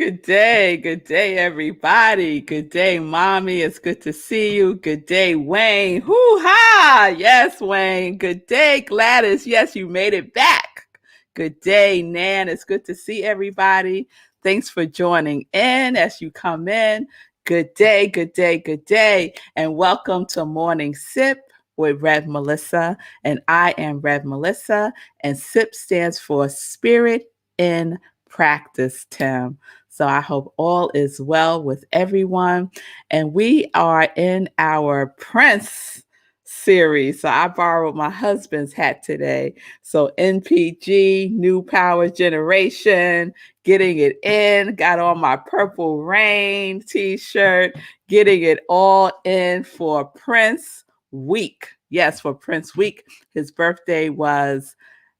Good day, everybody. Good day, Mommy. It's good to see you. Good day, Wayne. Hoo-ha! Yes, Wayne. Good day, Gladys. Yes, you made it back. Good day, Nan. It's good to see everybody. Thanks for joining in as you come in. Good day, good day, good day. And welcome to Morning Sip with Rev Melissa. And I am Rev Melissa. And SIP stands for Spirit in Practice, Tim. So I hope all is well with everyone. And we are in our Prince series. So I borrowed my husband's hat today. So NPG, New Power Generation, getting it in, got on my Purple Rain t-shirt, getting it all in for Prince Week. Yes, for Prince Week. His birthday was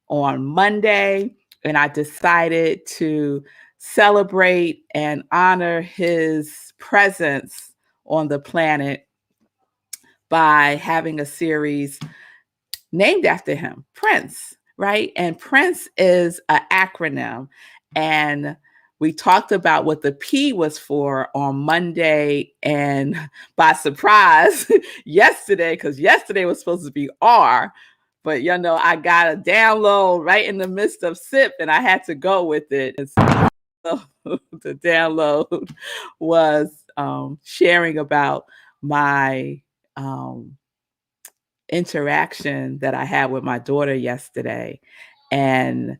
on Monday, and I decided to celebrate and honor his presence on the planet by having a series named after him, Prince, right? And Prince is an acronym. And we talked about what the P was for on Monday, and by surprise, yesterday, because yesterday was supposed to be R. But, I got a download right in the midst of SIP, and I had to go with it. And so the download was sharing about my interaction that I had with my daughter yesterday and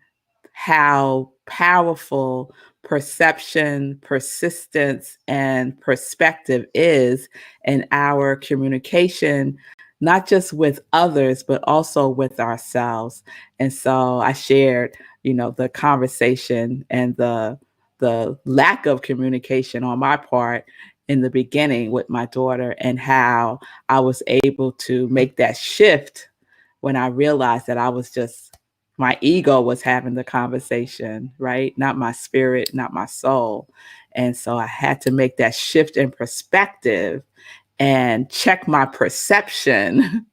how powerful perception, persistence, and perspective is in our communication, not just with others, but also with ourselves. And so I shared, the conversation and the lack of communication on my part in the beginning with my daughter, and how I was able to make that shift when I realized that my ego was having the conversation, right? Not my spirit, not my soul. And so I had to make that shift in perspective and check my perception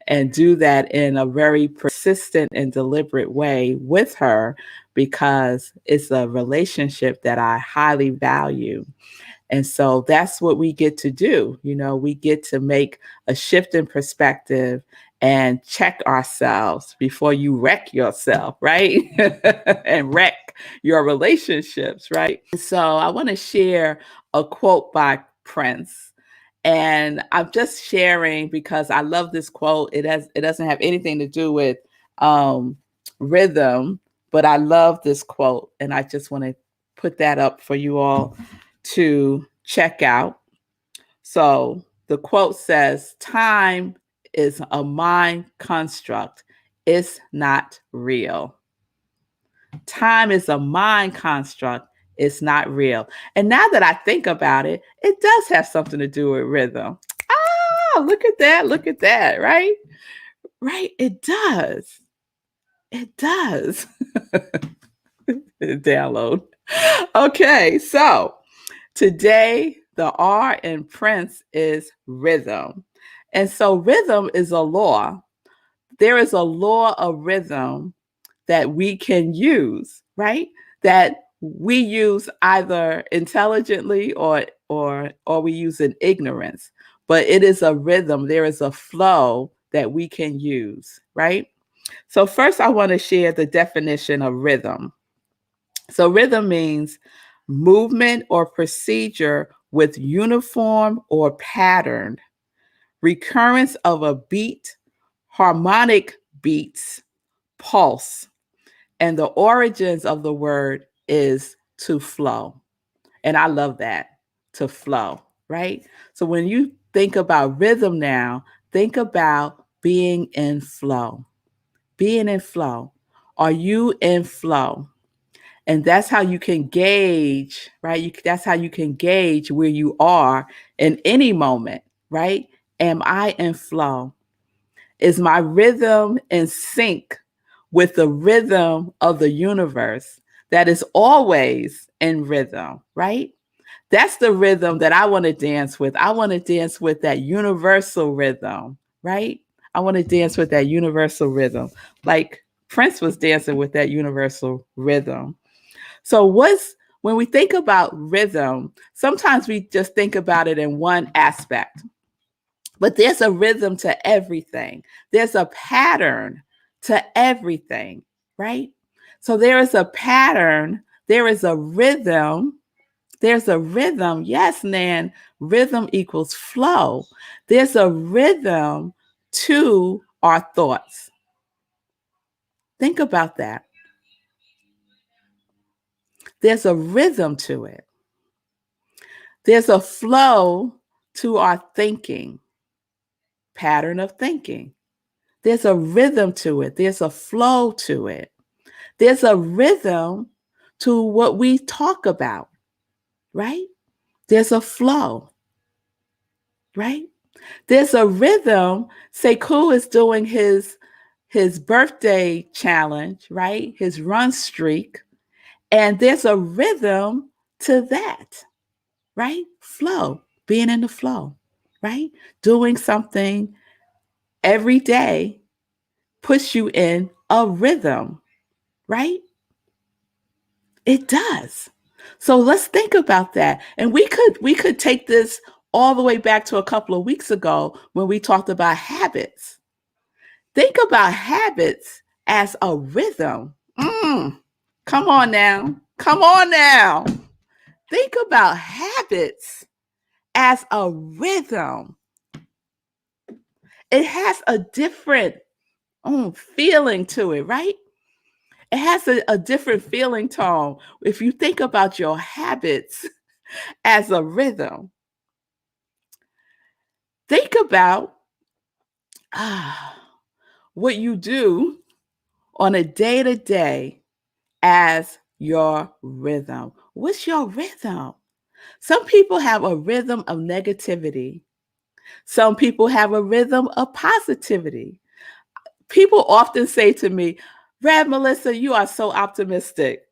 and do that in a very persistent and deliberate way with her, because it's a relationship that I highly value. And so that's what we get to do. We get to make a shift in perspective and check ourselves before you wreck yourself, right? And wreck your relationships, right? So I want to share a quote by Prince. And I'm just sharing because I love this quote. It doesn't have anything to do with rhythm, but I love this quote. And I just want to put that up for you all to check out. So the quote says, "Time is a mind construct. It's not real." Time is a mind construct. It's not real. And now that I think about it, it does have something to do with rhythm. Ah, look at that. Look at that. Right? Right. It does. It does. Download. Okay. So today, the R in Prince is rhythm. And so rhythm is a law. There is a law of rhythm that we can use, right? That we use either intelligently or we use in ignorance. But it is a rhythm. There is a flow that we can use, right? So first, I want to share the definition of rhythm. So rhythm means movement or procedure with uniform or patterned, recurrence of a beat, harmonic beats, pulse. And the origins of the word is to flow. And I love that, to flow, right? So when you think about rhythm now, think about being in flow. Being in flow. Are you in flow? And that's how you can gauge, right? That's how you can gauge where you are in any moment, right? Am I in flow? Is my rhythm in sync with the rhythm of the universe that is always in rhythm, right? That's the rhythm that I want to dance with. I want to dance with that universal rhythm, right? I want to dance with that universal like Prince was dancing with that universal rhythm. So when we think about rhythm, sometimes we just think about it in one aspect, but there's a rhythm to everything. There's a pattern to everything, right? So there is a pattern, there is a rhythm. There's a rhythm. Yes, Nan, rhythm equals flow. There's a rhythm to our thoughts. Think about that. There's a rhythm to it. There's a flow to our thinking, pattern of thinking. There's a rhythm to it. There's a flow to it. There's a rhythm to what we talk about, right? There's a flow, right? There's a rhythm. Sekou is doing his birthday challenge, right? His run streak. And there's a rhythm to that, right? Flow, being in the flow, right? Doing something every day puts you in a rhythm, right? It does. So let's think about that. And we could take this all the way back to a couple of weeks ago when we talked about habits. Think about habits as a rhythm. Come on now. Come on now. Think about habits as a rhythm. It has a different feeling to it, right? It has a different feeling tone if you think about your habits as a rhythm. Think about what you do on a day to day as your rhythm. What's your rhythm? Some people have a rhythm of negativity. Some people have a rhythm of positivity. People often say to me, Rev Melissa, you are so optimistic.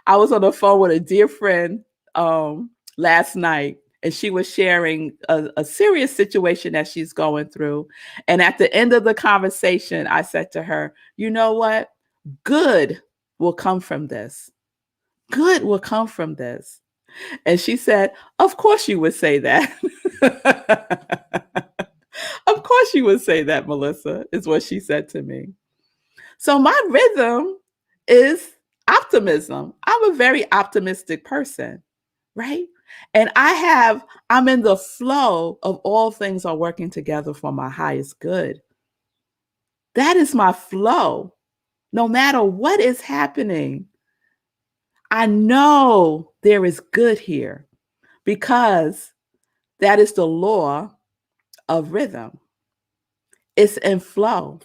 I was on the phone with a dear friend last night, and she was sharing a serious situation that she's going through. And at the end of the conversation, I said to her, you know what? Good will come from this. Good will come from this. And she said, of course you would say that. Of course you would say that, Melissa, is what she said to me. So my rhythm is optimism. I'm a very optimistic person, right? And I'm in the flow of all things are working together for my highest good. That is my flow. No matter what is happening, I know there is good here because that is the law of rhythm. It's in flow.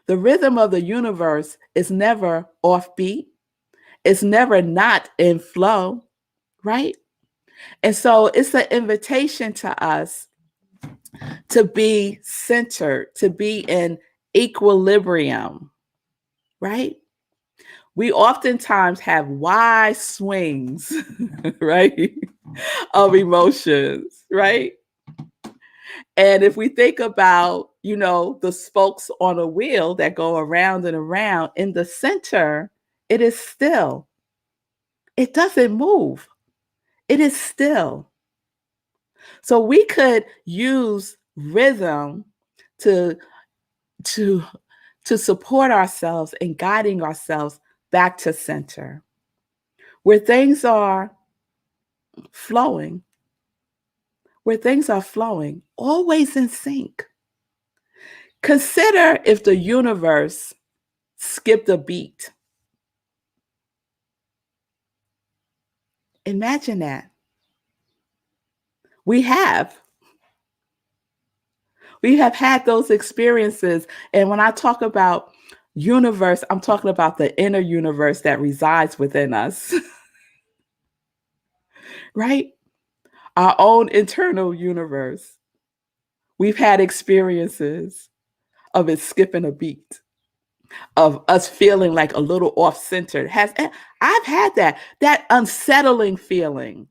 The rhythm of the universe is never offbeat. It's never not in flow, right? And so it's an invitation to us to be centered, to be in equilibrium, right? We oftentimes have wide swings, right, of emotions, right? And if we think about, the spokes on a wheel that go around and around, in the center, it is still. It doesn't move. It is still. So we could use rhythm to to to support ourselves in guiding ourselves back to center, where things are flowing, always in sync. Consider if the universe skipped a beat. Imagine that. We have. We have had those experiences. And when I talk about universe, I'm talking about the inner universe that resides within us, right? Our own internal universe. We've had experiences of it skipping a beat, of us feeling like a little off center. I've had that unsettling feeling,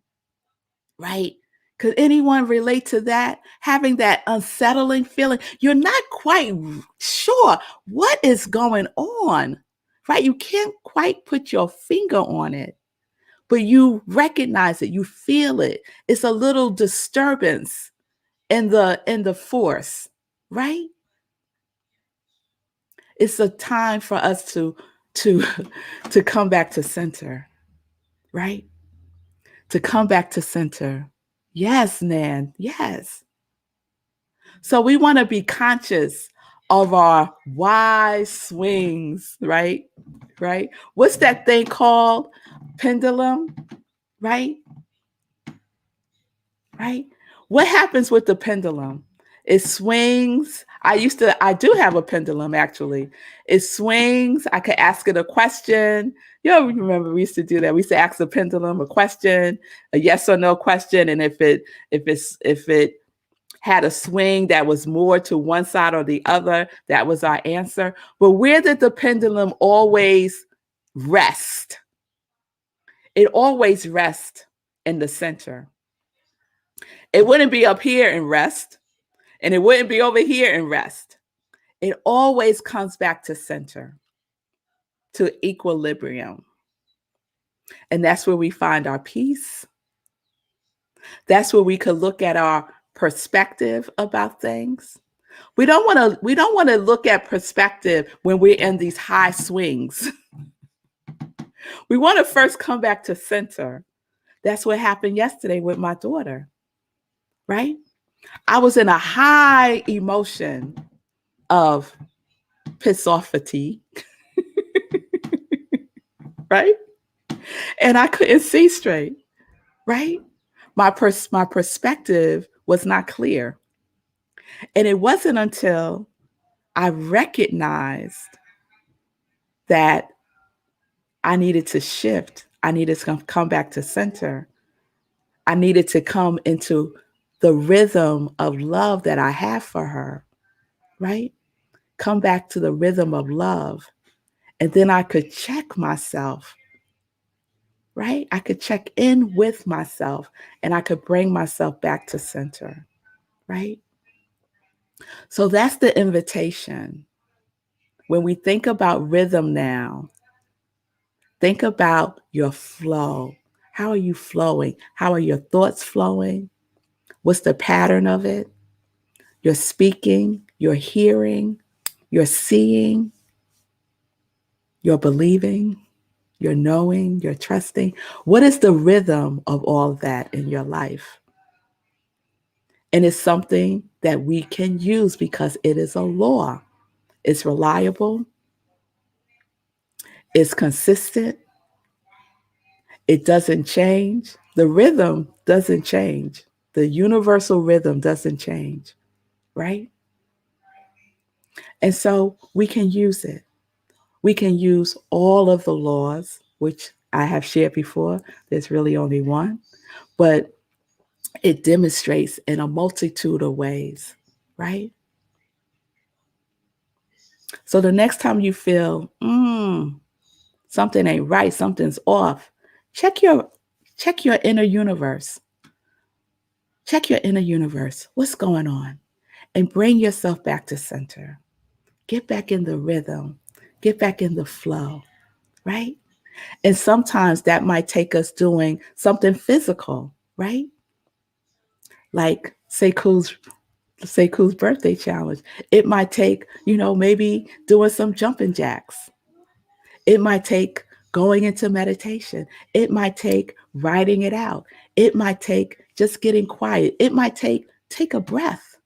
right? Could anyone relate to that? Having that unsettling feeling, you're not quite sure what is going on, right? You can't quite put your finger on it, but you recognize it, you feel it. It's a little disturbance in the force, right? It's a time for us to to come back to center, right? To come back to center. Yes, Nan. Yes. So we want to be conscious of our wise swings, right? Right? What's that thing called? Pendulum, right? Right? What happens with the pendulum? It swings. I do have a pendulum actually. It swings. I could ask it a question. You know, remember we used to do that. We used to ask the pendulum a question, a yes or no question. And if it had a swing that was more to one side or the other, that was our answer. But where did the pendulum always rest? It always rests in the center. It wouldn't be up here and rest, and it wouldn't be over here and rest. It always comes back to center, to equilibrium. And that's where we find our peace. That's where we could look at our perspective about things. We don't want to look at perspective when we're in these high swings. We want to first come back to center. That's what happened yesterday with my daughter, right? I was in a high emotion of piss off fatigue, right? And I couldn't see straight, right? My perspective was not clear. And it wasn't until I recognized that I needed to shift. I needed to come back to center. I needed to come into the rhythm of love that I have for her, right? Come back to the rhythm of love. And then I could check myself, right? I could check in with myself and I could bring myself back to center, right? So that's the invitation. When we think about rhythm now, think about your flow. How are you flowing? How are your thoughts flowing? What's the pattern of it? You're speaking, you're hearing, you're seeing, you're believing, you're knowing, you're trusting. What is the rhythm of all of that in your life? And it's something that we can use because it is a law. It's reliable, it's consistent, it doesn't change. The rhythm doesn't change. The universal rhythm doesn't change, right? And so we can use it. We can use all of the laws, which I have shared before. There's really only one, but it demonstrates in a multitude of ways, right? So the next time you feel, something ain't right, something's off, check your inner universe. Check your inner universe. What's going on? And bring yourself back to center. Get back in the rhythm. Get back in the flow, right? And sometimes that might take us doing something physical, right? Like Seiku's birthday challenge. It might take, maybe doing some jumping jacks. It might take going into meditation. It might take writing it out. It might take just getting quiet. It might take a breath.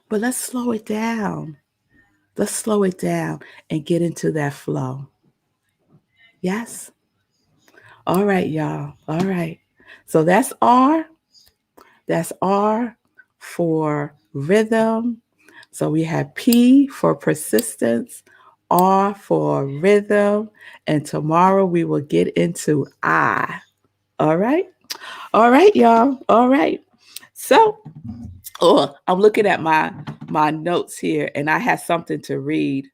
But let's slow it down. Let's slow it down and get into that flow. Yes? All right, y'all. All right. So that's R. That's R for rhythm. So we have P for persistence, R for rhythm, and tomorrow we will get into I. All right? All right, y'all. All right. So, I'm looking at my notes here and I have something to read,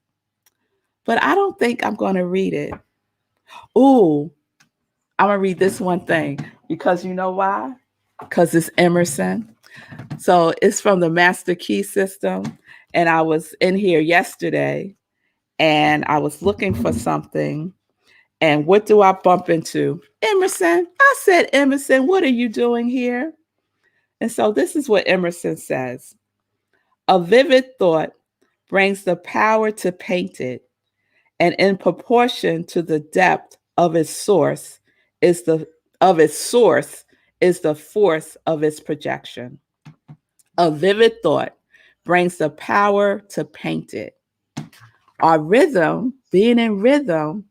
but I don't think I'm going to read it. Ooh, I'm going to read this one thing because you know why? Because it's Emerson. So it's from the Master Key System. And I was in here yesterday and I was looking for something. And what do I bump into? Emerson. I said, Emerson, what are you doing here? And so this is what Emerson says. A vivid thought brings the power to paint it, and in proportion to the depth of its source is the force of its projection. A vivid thought brings the power to paint it. Our rhythm, being in rhythm,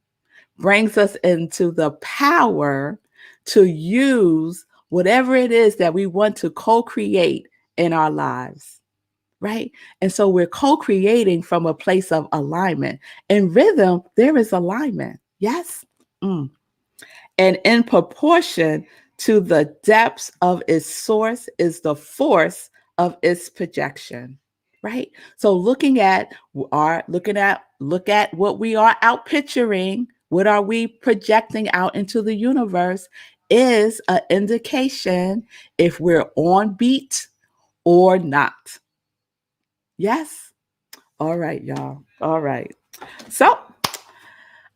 brings us into the power to use whatever it is that we want to co-create in our lives, right? And so we're co-creating from a place of alignment. In rhythm, there is alignment. Yes? And in proportion to the depths of its source is the force of its projection, right? So look at what we are out picturing, what are we projecting out into the universe is an indication if we're on beat or not. Yes? All right, y'all. All right. So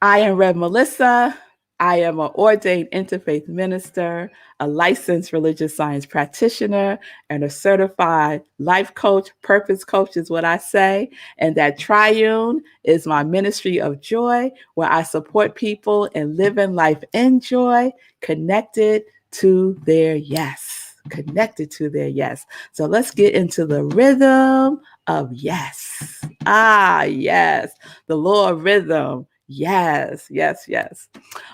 I am Rev Melissa. I am an ordained interfaith minister, a licensed religious science practitioner, and a certified life coach. Purpose coach is what I say. And that Triune is my ministry of joy, where I support people in living life in joy, connected to their yes. Connected to their yes. So let's get into the rhythm of yes. Yes. The law of rhythm. Yes, yes, yes.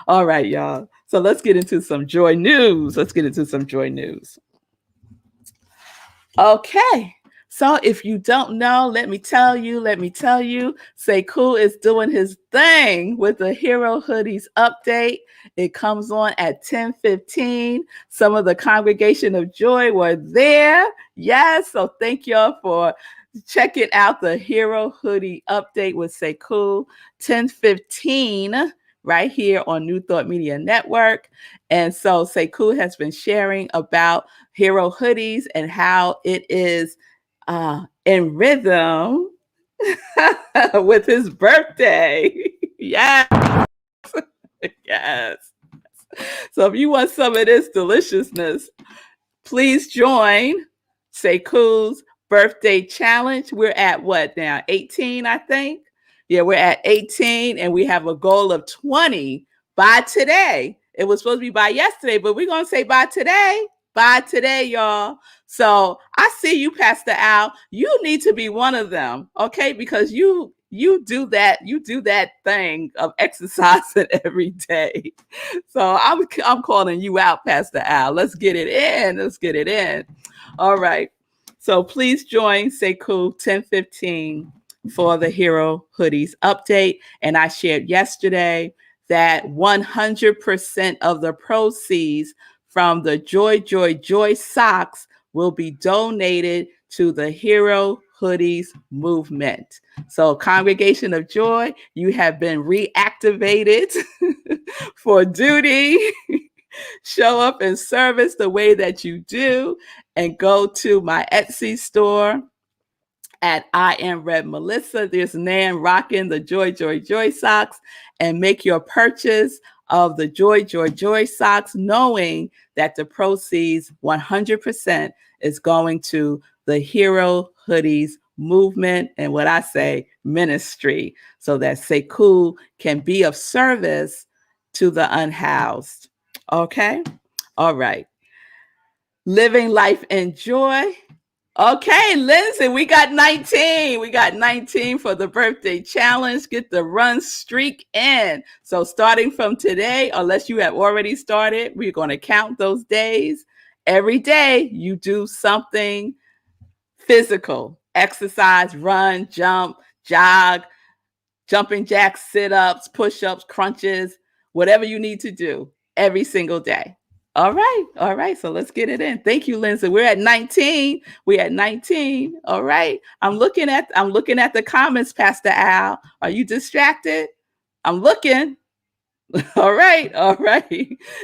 All right, y'all. So let's get into some joy news. Okay. So if you don't know, let me tell you, Say Cool is doing his thing with the Hero Hoodies update. It comes on at 10:15. Some of the congregation of joy were there. Yes. So thank y'all for checking out the Hero Hoodie update with Say Cool, 10:15 right here on New Thought Media Network. And so Say Cool has been sharing about Hero Hoodies and how it is in rhythm with his birthday. Yes. Yes. So if you want some of this deliciousness, please join Say Cool's birthday challenge. We're at what now? 18, I think. Yeah, we're at 18 and we have a goal of 20 by today. It was supposed to be by yesterday, but we're going to say by today. By today, y'all. So I see you, Pastor Al. You need to be one of them, okay? Because you do that thing of exercising every day. So I'm calling you out, Pastor Al. Let's get it in. All right. So please join Say Cool 10:15 for the Hero Hoodies update. And I shared yesterday that 100% of the proceeds from the Joy, Joy, Joy socks will be donated to the Hero Hoodies movement. So, Congregation of Joy, you have been reactivated for duty. Show up in service the way that you do, and go to my Etsy store at iamrevmelissa. There's Nan rocking the Joy, Joy, Joy socks, and make your purchase of the Joy, Joy, Joy socks, knowing that the proceeds 100% is going to the Hero Hoodies movement and what I say ministry, so that Say Cool can be of service to the unhoused. Okay? All right. Living life in joy. Okay, Lindsay, we got 19. We got 19 for the birthday challenge. Get the run streak in. So starting from today, unless you have already started, we're going to count those days. Every day you do something physical, exercise, run, jump, jog, jumping jacks, sit-ups, push-ups, crunches, whatever you need to do every single day. All right. So let's get it in. Thank you, Lindsay. We're at 19. We're at 19. All right. I'm looking at the comments, Pastor Al. Are you distracted? I'm looking. All right.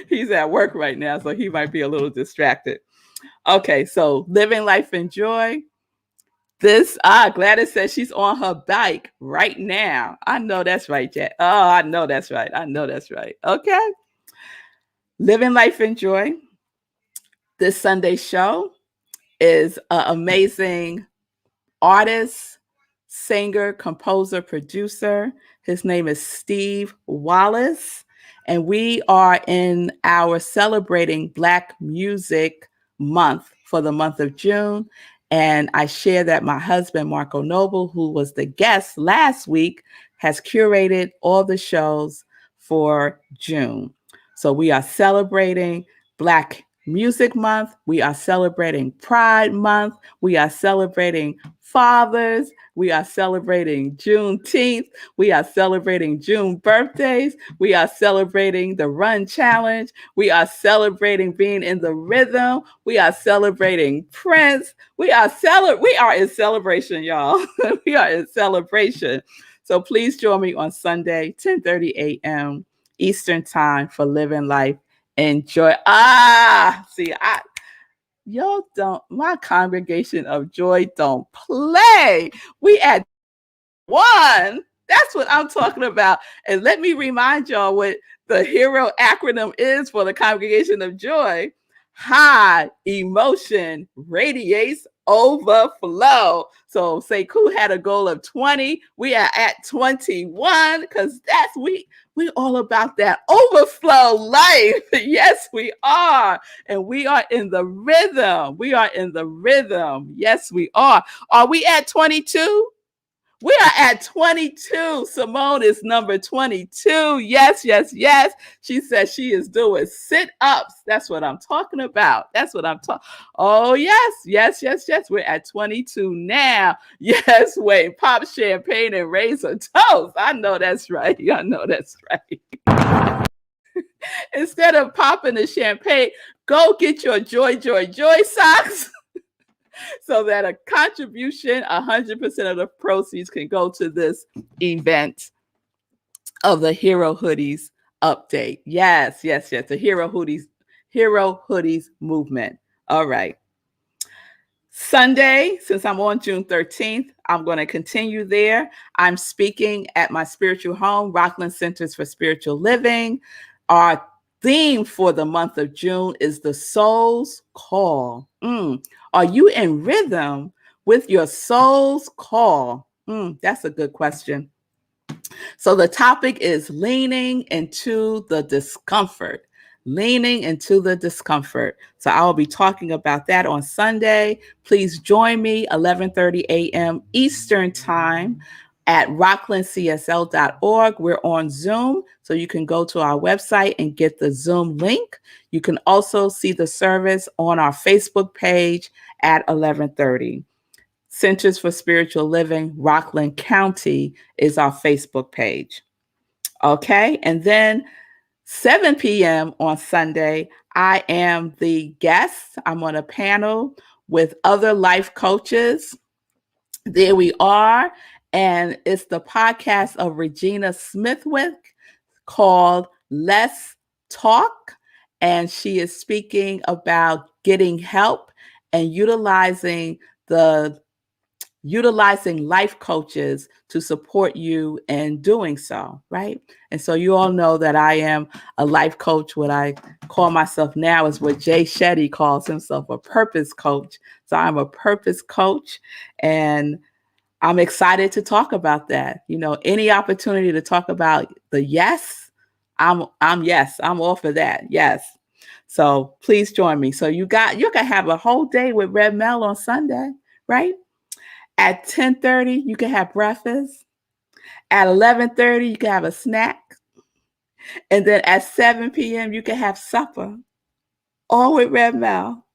He's at work right now, so he might be a little distracted. Okay, so living life in joy. Gladys says she's on her bike right now. I know that's right, Jack. Oh, I know that's right. I know that's right. Okay. Living Life in Joy. This Sunday show is an amazing artist, singer, composer, producer. His name is Steve Wallace. And we are in our celebrating Black Music Month for the month of June. And I share that my husband, Marco Noble, who was the guest last week, has curated all the shows for June. So we are celebrating Black Music Month. We are celebrating Pride Month. We are celebrating fathers. We are celebrating Juneteenth. We are celebrating June birthdays. We are celebrating the Run Challenge. We are celebrating being in the rhythm. We are celebrating Prince. We are in celebration, y'all. We are in celebration. So please join me on Sunday, 10:30 a.m. Eastern Time for Living Life in Joy. Y'all don't, my congregation of joy don't play. We at one. That's what I'm talking about. And let me remind y'all what the HERO acronym is for the congregation of joy. High emotion radiates overflow. So Sekou had a goal of 20. We are at 21 because we all about that overflow life. Yes, we are. And we are in the rhythm. We are in the rhythm. Yes, we are. Are we at 22? We are at 22. Simone is number 22. Yes, yes, yes. She says she is doing sit-ups. That's what I'm talking about. That's what I'm talking. Oh, yes, yes, yes, yes. We're at 22 now. Yes, wait. Pop champagne and raise a toast. I know that's right. I know that's right. Instead of popping the champagne, go get your Joy, Joy, Joy socks. So that a contribution, 100% of the proceeds can go to this event of the Hero Hoodies update. Yes, yes, yes. The Hero Hoodies movement. All right. Sunday, since I'm on June 13th, I'm going to continue there. I'm speaking at my spiritual home, Rockland Centers for Spiritual Living. Our theme for the month of June is the soul's call. Are you in rhythm with your soul's call? That's a good question. So the topic is leaning into the discomfort. Leaning into the discomfort. So I'll be talking about that on Sunday. Please join me 11:30 a.m. Eastern Time at rocklandcsl.org. We're on Zoom, so you can go to our website and get the Zoom link. You can also see the service on our Facebook page at 11:30. Centers for Spiritual Living, Rockland County is our Facebook page. Okay, and then 7 p.m. on Sunday, I am the guest. I'm on a panel with other life coaches. There we are. And it's the podcast of Regina Smithwick called Let's Talk. And she is speaking about getting help and utilizing life coaches to support you in doing so, right? And so you all know that I am a life coach. What I call myself now is what Jay Shetty calls himself, a purpose coach. So I'm a purpose coach, and I'm excited to talk about that. You know, any opportunity to talk about the yes, I'm yes, I'm all for that. Yes. So please join me. So you can have a whole day with Red Mel on Sunday, right? At 10:30, you can have breakfast. At 11:30, you can have a snack. And then at 7 p.m., you can have supper, all with Red Mel.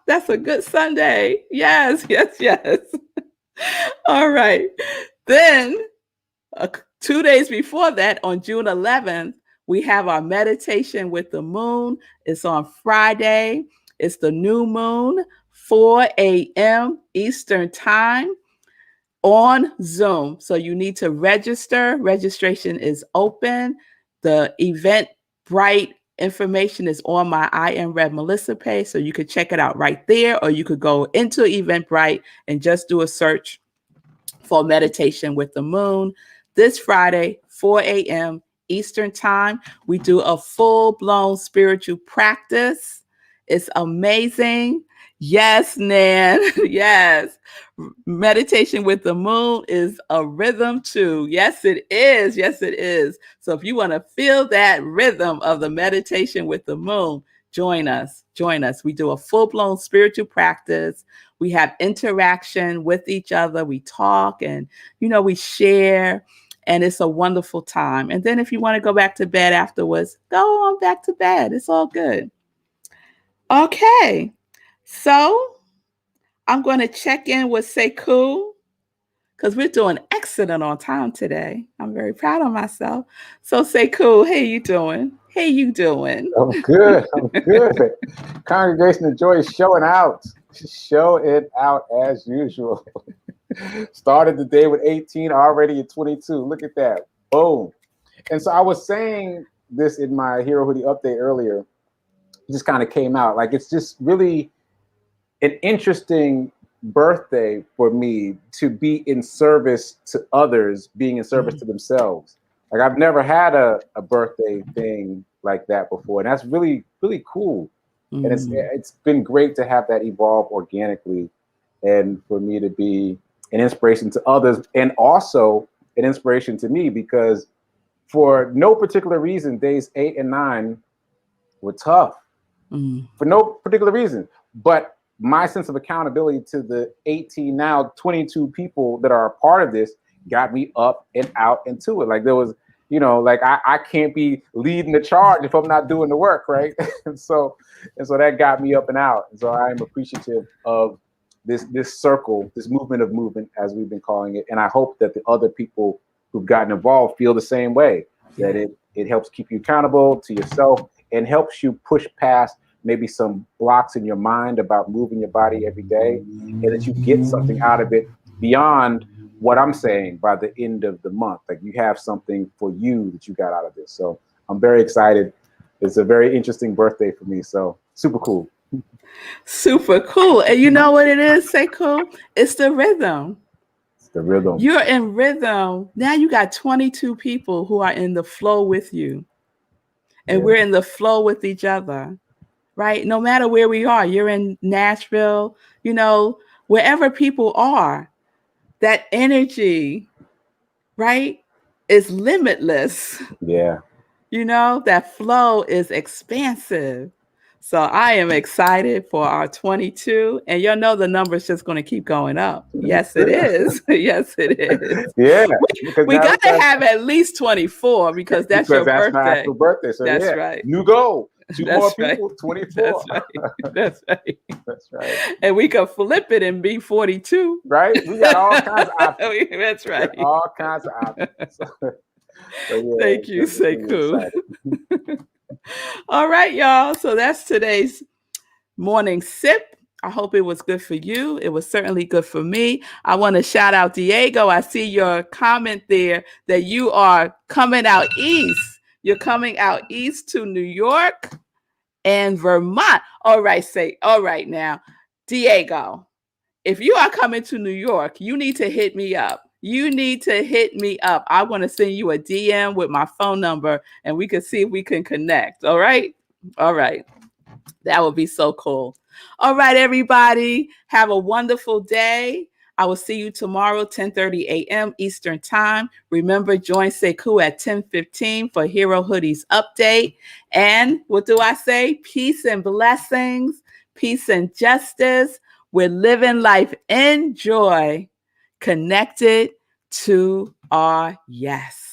That's a good Sunday. Yes, yes, yes. All right. Then 2 days before that, on June 11th, we have our meditation with the moon. It's on Friday. It's the new moon, 4 a.m. Eastern Time on Zoom. So you need to register. Registration is open. The Eventbrite Information is on my I Am Rev Melissa page, so you could check it out right there, or you could go into Eventbrite and just do a search for Meditation with the Moon. This Friday, 4 a.m. Eastern Time, we do a full-blown spiritual practice. It's amazing. Yes, Nan. Yes. Meditation with the Moon is a rhythm too. Yes, it is. Yes, it is. So if you want to feel that rhythm of the meditation with the moon, join us. Join us. We do a full-blown spiritual practice. We have interaction with each other. We talk and, we share. And it's a wonderful time. And then if you want to go back to bed afterwards, go on back to bed. It's all good. Okay. So I'm going to check in with Sekou because we're doing excellent on time today. I'm very proud of myself. So Sekou, hey, you doing? Hey, you doing? I'm good. I'm good. Congregation of Joy is showing out. Show it out as usual. Started the day with 18, already at 22. Look at that. Boom. And so I was saying this in my Hero Hoodie update earlier. It just kind of came out. Like, it's just really an interesting birthday for me to be in service to others, being in service to themselves. Like, I've never had a birthday thing like that before. And that's really, really cool. And it's been great to have that evolve organically and for me to be an inspiration to others and also an inspiration to me, because for no particular reason, days 8 and 9 were tough for no particular reason. But my sense of accountability to the 18, now 22 people that are a part of this got me up and out and to it. Like, there was, like I can't be leading the charge if I'm not doing the work, right? and so that got me up and out. And so I am appreciative of this circle, this movement, as we've been calling it. And I hope that the other people who've gotten involved feel the same way, that it helps keep you accountable to yourself and helps you push past maybe some blocks in your mind about moving your body every day, and that you get something out of it beyond what I'm saying by the end of the month. Like, you have something for you that you got out of this. So I'm very excited. It's a very interesting birthday for me. So super cool. Super cool. And you know what it is, Sekou? It's the rhythm. It's the rhythm. You're in rhythm. Now you got 22 people who are in the flow with you. And we're in the flow with each other, right? No matter where we are, you're in Nashville, wherever people are, that energy, right, is limitless. Yeah. That flow is expansive. So I am excited for our 22, and the number's just going to keep going up. Yes, it is. Yes, it is. Yeah. We got to have at least 24 because that's your birthday. That's my actual birthday. So that's right. New goal. Two that's more people, right. 24. That's right. That's right. That's right. And we could flip it and be 42. Right? We got all kinds of options. That's right. All kinds of options. Thank you, Sekou. All right, y'all. So that's today's morning sip. I hope it was good for you. It was certainly good for me. I want to shout out Diego. I see your comment there that you are coming out east. You're coming out east to New York and Vermont. All right now, Diego, if you are coming to New York, you need to hit me up. You need to hit me up. I want to send you a DM with my phone number and we can see if we can connect. All right. All right. That would be so cool. All right, everybody. Have a wonderful day. I will see you tomorrow, 10:30 a.m. Eastern Time. Remember, join Sekou at 10:15 for Hero Hoodies update. And what do I say? Peace and blessings, peace and justice. We're living life in joy, connected to our yes.